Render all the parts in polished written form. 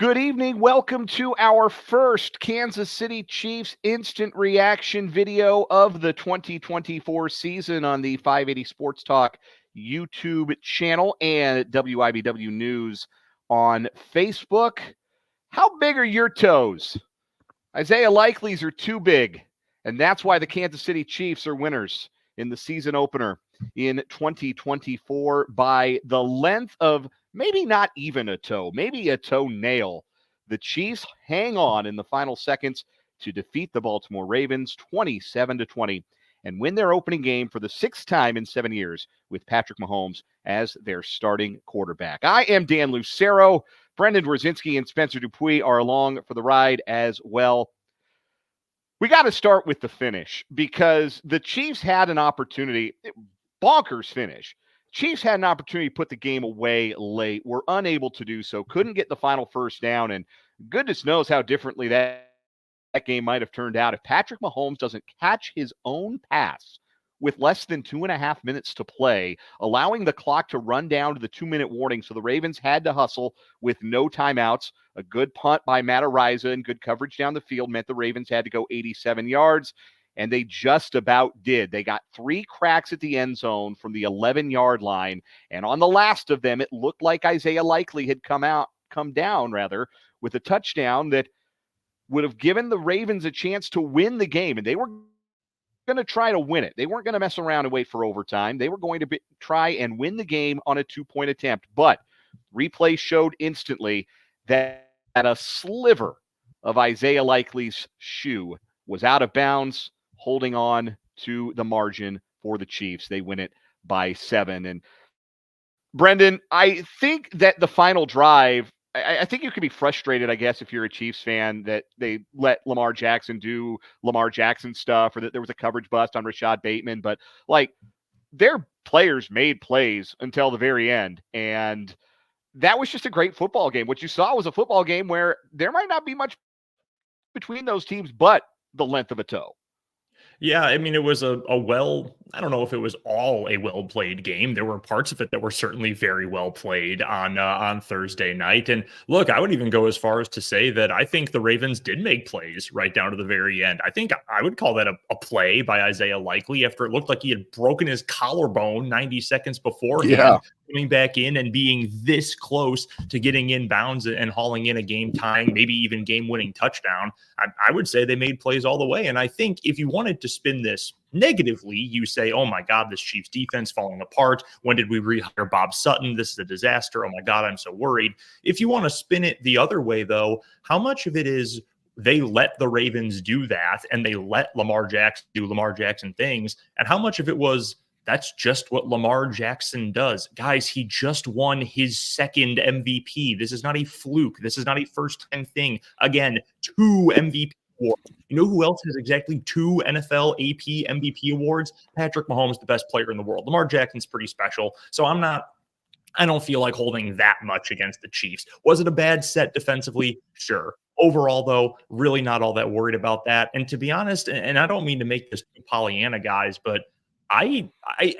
Good evening. Welcome to our first Kansas City Chiefs instant reaction video of the 2024 season on the 580 Sports Talk YouTube channel and at WIBW News on Facebook. How big are your toes? Isaiah Likely's are too big, and that's why the Kansas City Chiefs are winners in the season opener in 2024 by the length of maybe not even a toe, maybe a toenail. The Chiefs hang on in the final seconds to defeat the Baltimore Ravens 27-20 and win their opening game for the sixth time in 7 years with Patrick Mahomes as their starting quarterback. I am Dan Lucero. Brendan Dzwierzynski and Spencer Dupuis are along for the ride as well. We got to start with the finish because the Chiefs had an opportunity, bonkers finish. Chiefs had an opportunity to put the game away late, were unable to do so, couldn't get the final first down, and goodness knows how differently that game might have turned out if Patrick Mahomes doesn't catch his own pass with less than 2.5 minutes to play, allowing the clock to run down to the 2-minute warning. So the Ravens had to hustle with no timeouts. A good punt by Matt Araiza and good coverage down the field meant the Ravens had to go 87 yards. And they just about did. They got 3 cracks at the end zone from the 11-yard line. And on the last of them, it looked like Isaiah Likely had come down with a touchdown that would have given the Ravens a chance to win the game. And they were going to try to win it. They weren't going to mess around and wait for overtime. They were going to try and win the game on a 2-point attempt. But replay showed instantly that a sliver of Isaiah Likely's shoe was out of bounds, holding on to the margin for the Chiefs. They win it by 7. And Brendan, I think that the final drive, I think you could be frustrated, I guess, if you're a Chiefs fan, that they let Lamar Jackson do Lamar Jackson stuff or that there was a coverage bust on Rashad Bateman. But, their players made plays until the very end. And that was just a great football game. What you saw was a football game where there might not be much between those teams but the length of a toe. Yeah, I mean, it was I don't know if it was all a well-played game. There were parts of it that were certainly very well played on Thursday night. And look, I would even go as far as to say that I think the Ravens did make plays right down to the very end. I think I would call that a play by Isaiah Likely after it looked like he had broken his collarbone 90 seconds beforehand. Yeah. Coming back in and being this close to getting in bounds and hauling in a game-tying, maybe even game-winning touchdown, I would say they made plays all the way. And I think if you wanted to spin this negatively, you say, oh my God, this Chiefs defense falling apart. When did we rehire Bob Sutton? This is a disaster. Oh my God, I'm so worried. If you want to spin it the other way, though, how much of it is they let the Ravens do that and they let Lamar Jackson do Lamar Jackson things? And how much of it was that's just what Lamar Jackson does? Guys, he just won his second MVP. This is not a fluke. This is not a first-time thing. Again, 2 MVP awards. You know who else has exactly 2 NFL AP MVP awards? Patrick Mahomes, the best player in the world. Lamar Jackson's pretty special. So I don't feel like holding that much against the Chiefs. Was it a bad set defensively? Sure. Overall, though, really not all that worried about that. And to be honest, and I don't mean to make this Pollyanna, guys, but I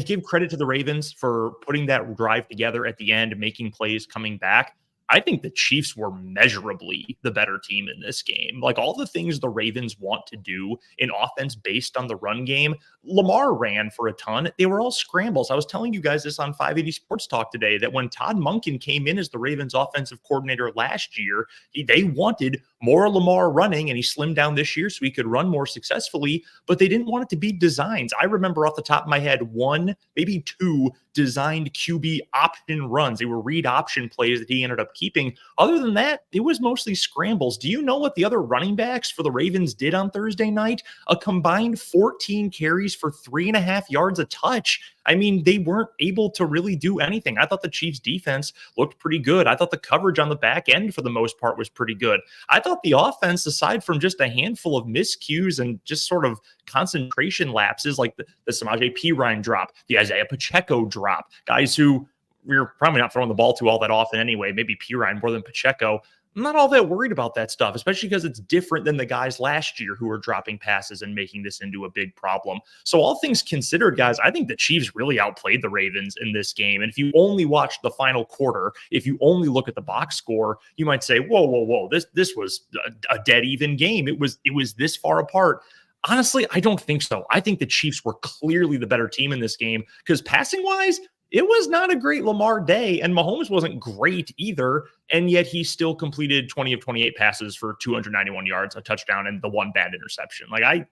give credit to the Ravens for putting that drive together at the end, making plays, coming back. I think the Chiefs were measurably the better team in this game. Like all the things the Ravens want to do in offense based on the run game, Lamar ran for a ton. They were all scrambles. I was telling you guys this on 580 Sports Talk today, that when Todd Monken came in as the Ravens offensive coordinator last year, they wanted more Lamar running, and he slimmed down this year so he could run more successfully, but they didn't want it to be designs. I remember off the top of my head 1, maybe 2 designed QB option runs. They were read option plays that he ended up keeping. Other than that, it was mostly scrambles. Do you know what the other running backs for the Ravens did on Thursday night? A combined 14 carries for 3.5 yards a touch. I mean, they weren't able to really do anything. I thought the Chiefs defense looked pretty good. I thought the coverage on the back end for the most part was pretty good. I thought the offense, aside from just a handful of miscues and just sort of concentration lapses like the Samaje Perine drop, the Isaiah Pacheco drop, guys who we're probably not throwing the ball to all that often anyway, maybe Perine more than Pacheco. I'm not all that worried about that stuff, especially because it's different than the guys last year who are dropping passes and making this into a big problem. So all things considered, guys, I think the Chiefs really outplayed the Ravens in this game. And if you only watch the final quarter, if you only look at the box score, you might say, whoa, this was a dead even game. It was this far apart. Honestly, I don't think so. I think the Chiefs were clearly the better team in this game because passing wise, it was not a great Lamar day, and Mahomes wasn't great either, and yet he still completed 20 of 28 passes for 291 yards, a touchdown, and the one bad interception. Like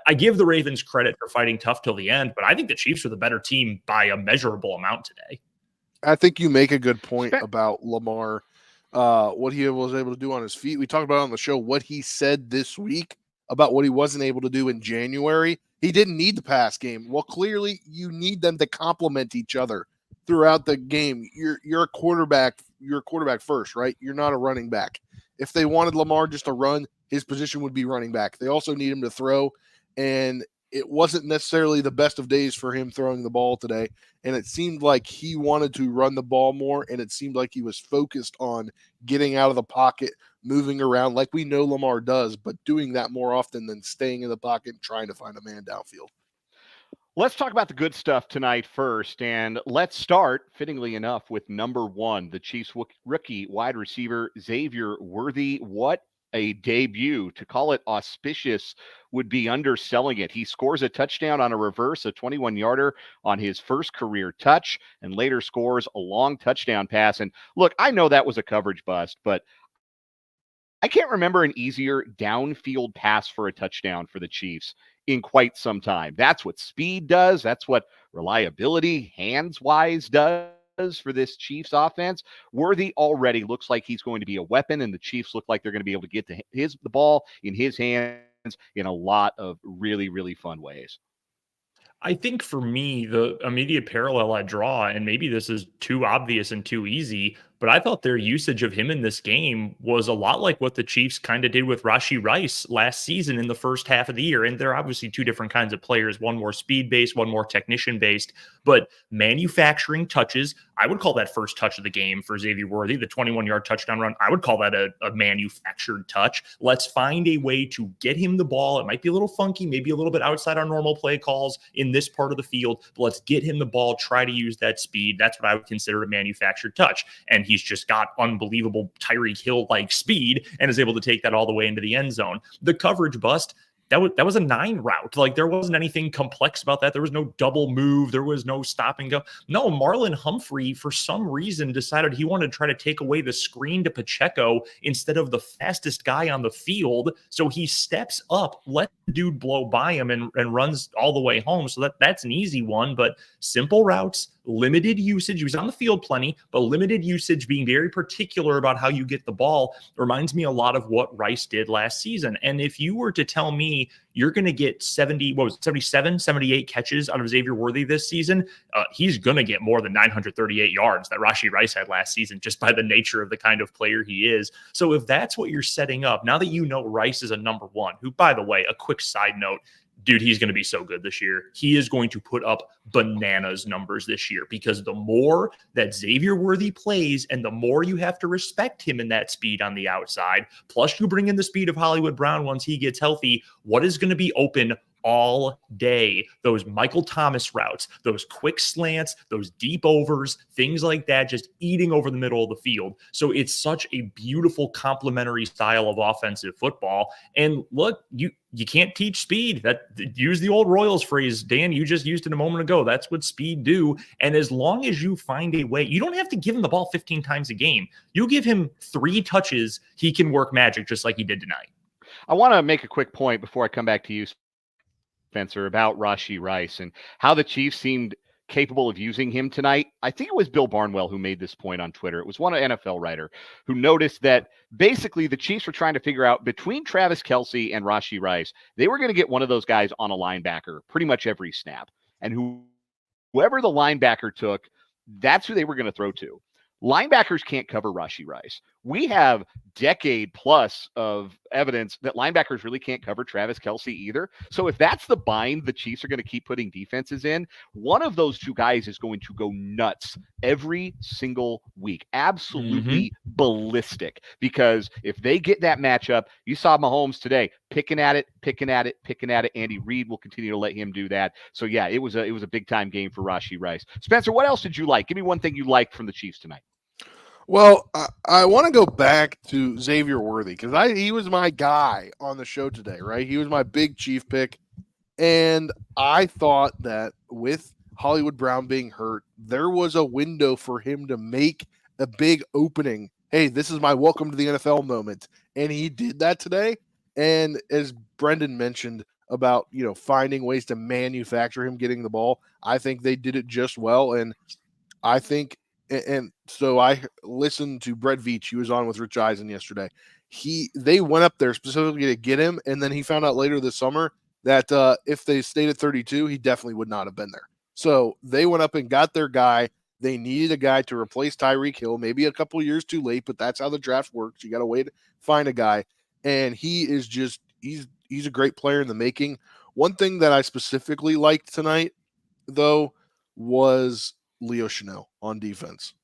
I give the Ravens credit for fighting tough till the end, but I think the Chiefs are the better team by a measurable amount today. I think you make a good point about Lamar, what he was able to do on his feet. We talked about on the show what he said this week about what he wasn't able to do in January. He didn't need the pass game. Well, clearly you need them to complement each other throughout the game. You're a quarterback. You're a quarterback first, right? You're not a running back. If they wanted Lamar just to run, his position would be running back. They also need him to throw, and it wasn't necessarily the best of days for him throwing the ball today. And it seemed like he wanted to run the ball more, and it seemed like he was focused on getting out of the pocket, moving around like we know Lamar does, but doing that more often than staying in the pocket and trying to find a man downfield. Let's talk about the good stuff tonight first, and let's start, fittingly enough, with number one, the Chiefs rookie wide receiver, Xavier Worthy. What a debut. To call it auspicious would be underselling it. He scores a touchdown on a reverse, a 21-yarder on his first career touch, and later scores a long touchdown pass. And look, I know that was a coverage bust, but I can't remember an easier downfield pass for a touchdown for the Chiefs in quite some time. That's what speed does. That's what reliability, hands-wise, does for this Chiefs offense. Worthy already looks like he's going to be a weapon, and the Chiefs look like they're going to be able to get the ball in his hands in a lot of really, really fun ways. I think for me, the immediate parallel I draw, and maybe this is too obvious and too easy, but I thought their usage of him in this game was a lot like what the Chiefs kind of did with Rashee Rice last season in the first half of the year. And they're obviously two different kinds of players, one more speed-based, one more technician-based, but manufacturing touches. I would call that first touch of the game for Xavier Worthy, the 21-yard touchdown run. I would call that a manufactured touch. Let's find a way to get him the ball. It might be a little funky, maybe a little bit outside our normal play calls in this part of the field, but let's get him the ball, try to use that speed. That's what I would consider a manufactured touch. And he's just got unbelievable Tyreek Hill-like speed and is able to take that all the way into the end zone. The coverage bust, that was a 9 route. Like, there wasn't anything complex about that. There was no double move. There was no stop and go. No, Marlon Humphrey, for some reason, decided he wanted to try to take away the screen to Pacheco instead of the fastest guy on the field. So he steps up, let the dude blow by him, and runs all the way home. So that's an easy one, but simple routes, limited usage. He was on the field plenty, but limited usage, being very particular about how you get the ball, reminds me a lot of what Rice did last season. And if you were to tell me you're going to get 77, 78 catches out of Xavier Worthy this season, he's going to get more than 938 yards that Rashee Rice had last season, just by the nature of the kind of player he is. So if that's what you're setting up, now that you know Rice is a number one, who, by the way, a quick side note, dude, he's going to be so good this year. He is going to put up bananas numbers this year, because the more that Xavier Worthy plays and the more you have to respect him in that speed on the outside, plus you bring in the speed of Hollywood Brown once he gets healthy, what is going to be open all day? Those Michael Thomas routes, those quick slants, those deep overs, things like that, just eating over the middle of the field. So it's such a beautiful complementary style of offensive football. And look, you can't teach speed. Use the old Royals phrase, Dan, you just used it a moment ago. That's what speed do. And as long as you find a way, you don't have to give him the ball 15 times a game. You give him 3 touches, he can work magic just like he did tonight. I want to make a quick point before I come back to you, Spencer, about Rashee Rice and how the Chiefs seemed capable of using him tonight. I think it was Bill Barnwell who made this point on Twitter. It was one NFL writer who noticed that basically the Chiefs were trying to figure out, between Travis Kelce and Rashee Rice, they were going to get one of those guys on a linebacker pretty much every snap. And whoever the linebacker took, that's who they were going to throw to. Linebackers can't cover Rashee Rice. we have decade plus of evidence that linebackers really can't cover Travis Kelce either. So if that's the bind the Chiefs are going to keep putting defenses in, one of those two guys is going to go nuts every single week. Absolutely ballistic. Because if they get that matchup, you saw Mahomes today picking at it. Andy Reid will continue to let him do that. So yeah, it was a big time game for Rashee Rice. Spencer, what else did you like? Give me one thing you liked from the Chiefs tonight. Well, I want to go back to Xavier Worthy because he was my guy on the show today, right? He was my big Chief pick. And I thought that with Hollywood Brown being hurt, there was a window for him to make a big opening. Hey, this is my welcome to the NFL moment. And he did that today. And as Brendan mentioned about, finding ways to manufacture him getting the ball, I think they did it just well. And I think, and so I listened to Brett Veach. He was on with Rich Eisen yesterday. They went up there specifically to get him. And then he found out later this summer that if they stayed at 32, he definitely would not have been there. So they went up and got their guy. They needed a guy to replace Tyreek Hill, maybe a couple years too late, but that's how the draft works. You got to wait to find a guy. And he is just, he's a great player in the making. One thing that I specifically liked tonight, though, was Leo Chanel on defense.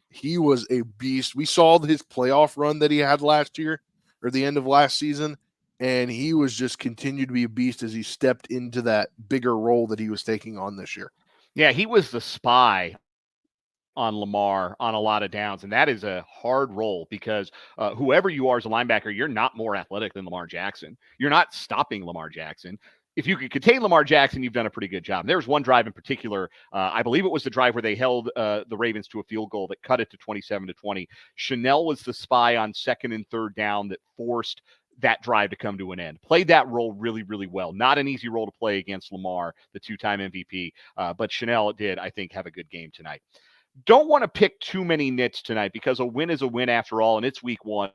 He was a beast. We saw his playoff run that he had last year or the end of last season. And he was just continued to be a beast as he stepped into that bigger role that he was taking on this year. Yeah, he was the spy on Lamar on a lot of downs, and that is a hard role because whoever you are as a linebacker, you're not more athletic than Lamar Jackson. You're not stopping Lamar Jackson. If you could contain Lamar Jackson, you've done a pretty good job. And there was one drive in particular, I believe it was the drive where they held the Ravens to a field goal that cut it to 27-20. Chanel was the spy on 2nd and 3rd down that forced that drive to come to an end. Played that role really, really well. Not an easy role to play against Lamar, the 2-time MVP, but Chanel did, I think, have a good game tonight. Don't want to pick too many nits tonight because a win is a win after all, and it's week 1,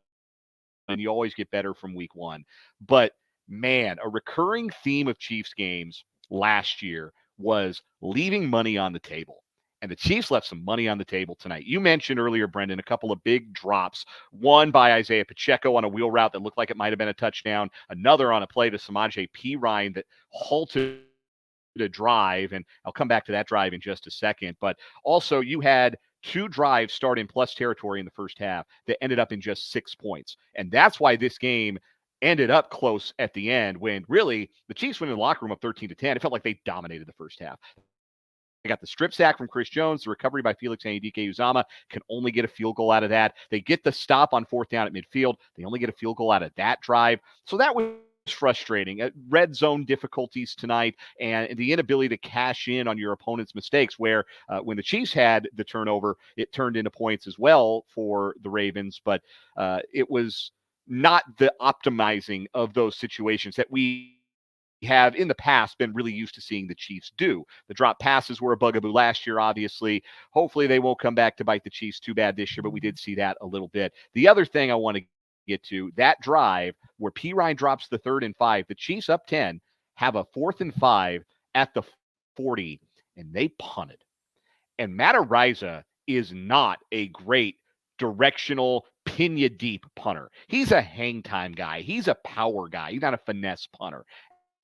and you always get better from week 1. But, man, a recurring theme of Chiefs games last year was leaving money on the table. And the Chiefs left some money on the table tonight. You mentioned earlier, Brendan, a couple of big drops. One by Isaiah Pacheco on a wheel route that looked like it might have been a touchdown. Another on a play to Samaje Perine that halted a drive. And I'll come back to that drive in just a second. But also you had 2 drives start in plus territory in the first half that ended up in just 6 points. And that's why this game ended up close at the end when really the Chiefs went in the locker room up 13-10. It felt like they dominated the first half. They got the strip sack from Chris Jones. The recovery by Felix Anudike-Uzomah can only get a field goal out of that. They get the stop on 4th down at midfield. They only get a field goal out of that drive. So that was frustrating. Red zone difficulties tonight and the inability to cash in on your opponent's mistakes where when the Chiefs had the turnover, it turned into points as well for the Ravens. But it was not the optimizing of those situations that we have in the past been really used to seeing the Chiefs do. The drop passes were a bugaboo last year, obviously. Hopefully they won't come back to bite the Chiefs too bad this year, but we did see that a little bit. The other thing I want to get to, that drive where Perine drops the 3rd and 5, the Chiefs up 10, have a 4th and 5 at the 40, and they punted. And Matt Araiza is not a great directional pin deep punter. He's a hang time guy. He's a power guy. He's not a finesse punter.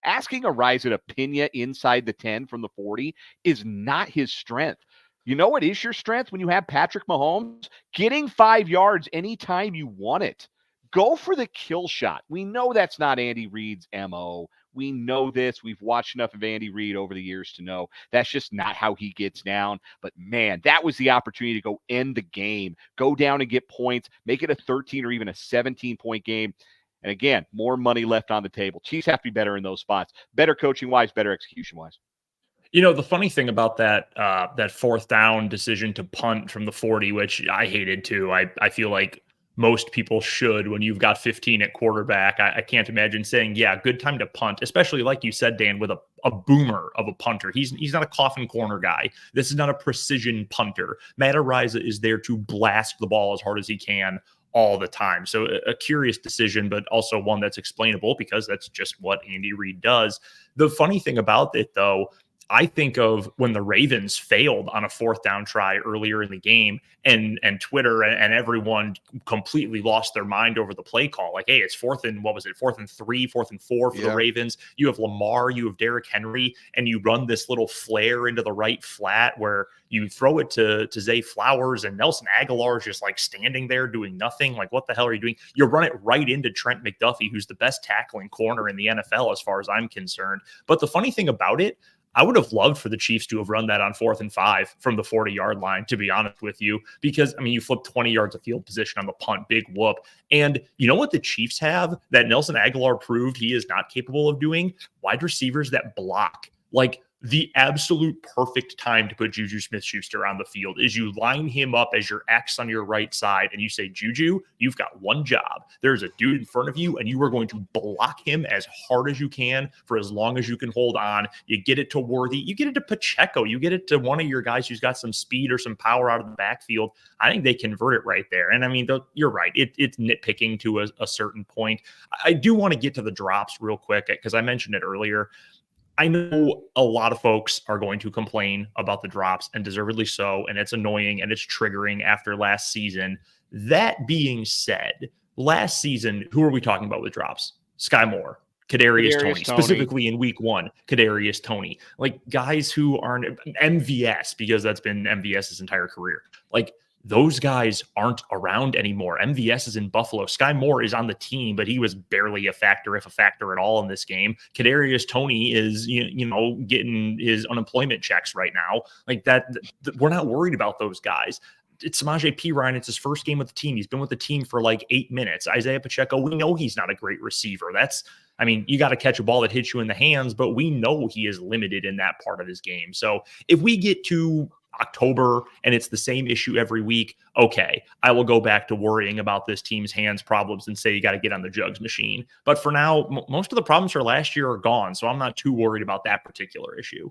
Asking Araiza to pin you inside the 10 from the 40 is not his strength. You know what is your strength when you have Patrick Mahomes? Getting 5 yards anytime you want it. Go for the kill shot. We know that's not Andy Reid's MO. We know this. We've watched enough of Andy Reid over the years to know that's just not how he gets down. But, man, that was the opportunity to go end the game, go down and get points, make it a 13 or even a 17-point game. And again, more money left on the table. Chiefs have to be better in those spots. Better coaching-wise, better execution-wise. You know, the funny thing about that 4th down decision to punt from the 40, which I hated too. I feel like most people should when you've got 15 at quarterback. I can't imagine saying, yeah, good time to punt, especially like you said, Dan, with a boomer of a punter. He's not a coffin corner guy. This is not a precision punter. Matt Araiza is there to blast the ball as hard as he can all the time. So a curious decision, but also one that's explainable because that's just what Andy Reid does. The funny thing about it, though, I think of when the Ravens failed on a 4th down try earlier in the game, and Twitter and everyone completely lost their mind over the play call. Like, hey, it's 4th and 3, 4th and 4 for the Ravens. You have Lamar, you have Derrick Henry, and you run this little flare into the right flat where you throw it to Zay Flowers, and Nelson Aguilar is just like standing there doing nothing. Like, what the hell are you doing? You run it right into Trent McDuffie, who's the best tackling corner in the NFL as far as I'm concerned. But the funny thing about it, I would have loved for the Chiefs to have run that on 4th and 5 from the 40-yard line, to be honest with you, because, I mean, you flip 20 yards of field position on the punt, big whoop. And you know what the Chiefs have that Nelson Aguilar proved he is not capable of doing? Wide receivers that block. Like, the absolute perfect time to put Juju Smith-Schuster on the field is you line him up as your X on your right side and you say, Juju, you've got one job. There's a dude in front of you and you are going to block him as hard as you can for as long as you can hold on. You get it to Worthy. You get it to Pacheco. You get it to one of your guys who's got some speed or some power out of the backfield. I think they convert it right there. And I mean, you're right. It's nitpicking to a certain point. I do want to get to the drops real quick because I mentioned it earlier. I know a lot of folks are going to complain about the drops, and deservedly so, and it's annoying and it's triggering after last season. That being said, last season, who are we talking about with drops? Sky Moore, Kadarius Toney, specifically in week 1, Kadarius Toney. Like, guys who aren't MVS, because that's been MVS's entire career. Like, those guys aren't around anymore. MVS is in Buffalo. Sky Moore is on the team, but he was barely a factor, if a factor at all, in this game. Kadarius Toney is, getting his unemployment checks right now. Like that, we're not worried about those guys. It's Samaje Perine. It's his first game with the team. He's been with the team for like 8 minutes. Isaiah Pacheco, we know he's not a great receiver. You got to catch a ball that hits you in the hands, but we know he is limited in that part of his game. So if we get to October and it's the same issue every week, okay, I will go back to worrying about this team's hands problems and say you got to get on the jugs machine. But for now, most of the problems for last year are gone, so I'm not too worried about that particular issue.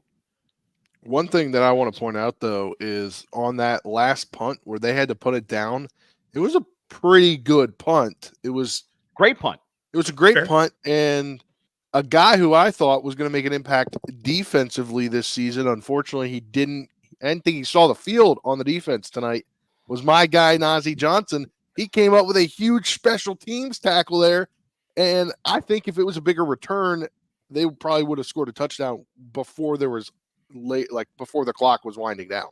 One thing that I want to point out, though, is on that last punt where they had to put it down, it was a pretty good punt. It was great punt. It was a great punt, and a guy who I thought was going to make an impact defensively this season, unfortunately, he didn't. I didn't think he saw the field on the defense tonight, was my guy, Najee Johnson. He came up with a huge special teams tackle there, and I think if it was a bigger return, they probably would have scored a touchdown before before the clock was winding down.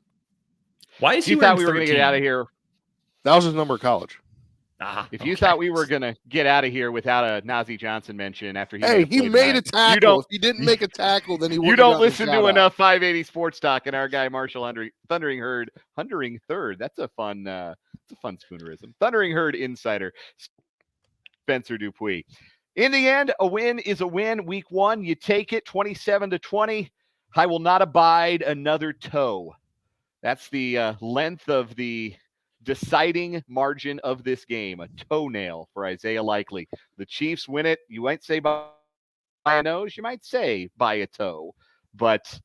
Why is you thought we were going to get out of here? That was his number of college. If you thought we were going to get out of here without a Najee Johnson mention after he made a tackle. If he didn't make a tackle, then he wouldn't. You don't listen to enough 580 Sports Talk and our guy Marshall Thundering Third. That's a fun spoonerism. Thundering Herd insider Spencer Dupuis. In the end, a win is a win. Week 1, you take it 27-20. I will not abide another toe. That's the length of the deciding margin of this game, a toenail for Isaiah Likely. The Chiefs win it. You might say by a nose, you might say by a toe, but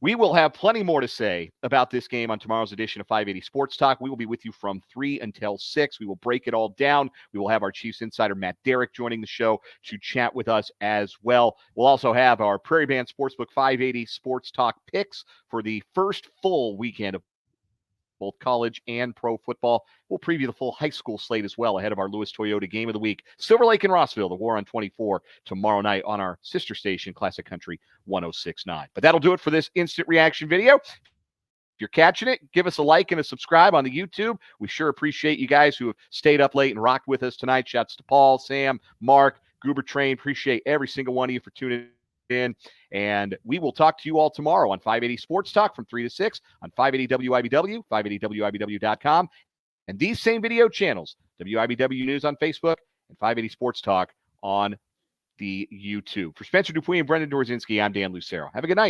we will have plenty more to say about this game on tomorrow's edition of 580 Sports Talk. We will be with you from 3 until 6. We will break it all down. We will have our Chiefs insider, Matt Derrick, joining the show to chat with us as well. We'll also have our Prairie Band Sportsbook 580 Sports Talk picks for the first full weekend of both college and pro football. We'll preview the full high school slate as well ahead of our Lewis Toyota Game of the Week. Silver Lake and Rossville, the War on 24, tomorrow night on our sister station, Classic Country 106.9. But that'll do it for this instant reaction video. If you're catching it, give us a like and a subscribe on the YouTube. We sure appreciate you guys who have stayed up late and rocked with us tonight. Shouts to Paul, Sam, Mark, Goober Train. Appreciate every single one of you for tuning in. And we will talk to you all tomorrow on 580 Sports Talk from 3 to 6 on 580 WIBW, 580WIBW.com, and these same video channels, WIBW News on Facebook and 580 Sports Talk on the YouTube. For Spencer Dupuis and Brendan Dzwierzynski, I'm Dan Lucero. Have a good night.